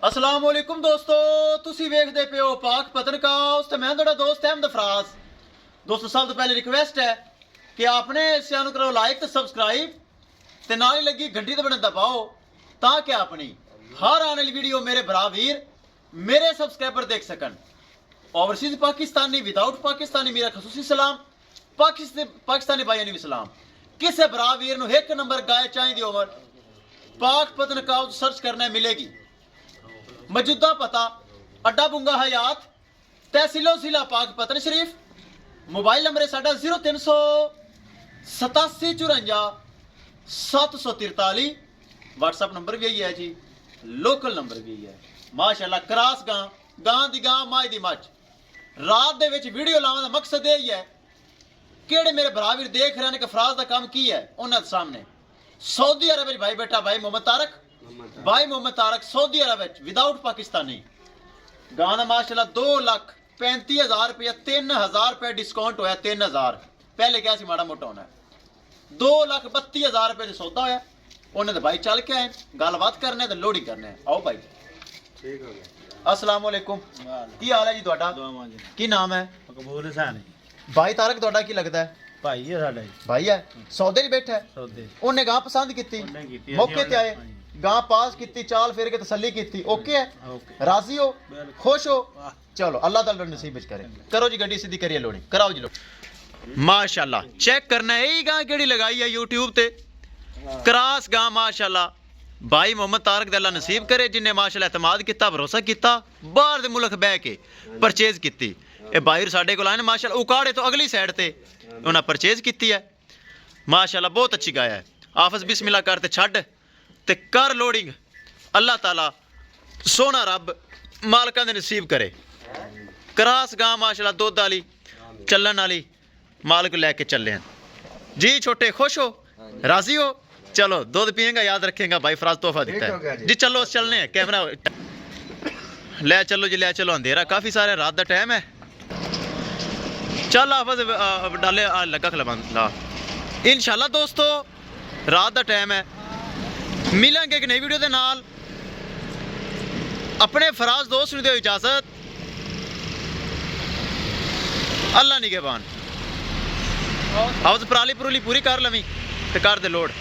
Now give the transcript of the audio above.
अस्सलाम वालेकुम दोस्तों, तुसी वेखदे पे हो पाक पतनकाउस ते मैं तुहाडा दोस्त अहमद फराज। दोस्तों सब तो पहले रिक्वेस्ट है कि आपने चैनल करो लाइक ते सब्सक्राइब ते नाल ही लगी घंटी ते बटन दबाओ ताकि अपनी हर आने वाली वीडियो मेरे भरा वीर मेरे सब्सक्राइबर देख सकन। ओवरसीज पाकिस्तानी विदाउट पाकिस्तानी मेरा खसूसी सलाम, पाकिस्तानी भाइयों ने भी सलाम। किसे भरा वीर नु एक नंबर गाय चाहिए ओवर पाक पतनकाउस सर्च करना मिलेगी। मौजूदा पता अड्डा बुंगा हयात तहसीलो जिला पाक पतन शरीफ। मोबाइल नंबर है साडा 038754 व्हाट्सएप नंबर भी यही है जी, लोकल नंबर भी यही है। माशाल्लाह क्रास गां दी गां माई दी मच। रात दे विच वीडियो लाने का मकसद यही है केड़े मेरे भरा वीर देख रहे हैं कि फराज का काम की है उन्होंने सामने। सऊदी अरब में भाई बैठा भाई मोहम्मद तारक सऊदी अरब विदाउट पाकिस्तानी गां दा माशाल्लाह 2,35,000 रुपया 3,000 रुपया डिस्काउंट होया। 3,000 पहले क्या सी माड़ा मोटा होना है। 2,32,000 रुपये से सौदा होया। उन्हें तो भाई चल के आए गलबात करने तो लोड़ी करने। आओ भाई ठीक हो गया। अस्सलाम वालेकुम, की हाल है जी ਤੁਹਾਡਾ? की नाम है? कबूल हसन भाई तारक ਤੁਹਾਡਾ की लगता है? भाई है साडा भाई है सौदे नहीं बैठा है। सौदे ਉਹਨੇ ਗਾਂ ਪਸੰਦ ਕੀਤੀ ਉਹਨੇ ਕੀਤੀ, ਮੌਕੇ ਤੇ ਆਏ ਗਾਂ ਪਾਸ ਕੀਤੀ ਚਾਲ ਫੇਰ ਕੇ ਤਸੱਲੀ ਕੀਤੀ। ओके है, राजी हो, खुश हो? चलो अल्लाह ताला नसीब विच करे। करो जी गड्डी सीधी करिए लोड़ी कराओ जी लो। माशाल्लाह चेक करना है यही गां केड़ी लगाई है YouTube ते क्रास गां माशाल्लाह। भाई मोहम्मद तारक दे अल्लाह नसीब करे जिन्हें माशाल्लाह एतमाद किया भरोसा किया बाहर दे मुल्क बह के परचेज की। ये भाई साडे कोल आए ने माशाल्लाह उकाड़े तो अगली साइड ते उन्हें परचेज की है माशाल्लाह। बहुत अच्छी गाय है। आफस बिस्मिल्लाह करते छड़ ते कर लोडिंग। अल्लाह ताला सोना रब मालकां दे नसीब करे। क्रास गां माशाल्लाह दुध वाली चलन वाली मालिक लैके चले हैं जी। छोटे खुश हो, राजी हो? चलो दूध पिएगा याद रखेगा भाई फराज तोहफा दिता है जी। चलो चलने हैं कैमरा ले चलो जी, ले चलो। अंधेरा काफ़ी सारे रात का टाइम है। चल आफस डाले लगा खिला इंशाल्लाह दोस्तों रात का टाइम है। मिलेंगे एक नई वीडियो के नाल। अपने फराज दोस्त ने दो इजाजत। अल्लाह निगहबान। हाउस पराली पुरली पूरी कर लवी ते कर दे लोड।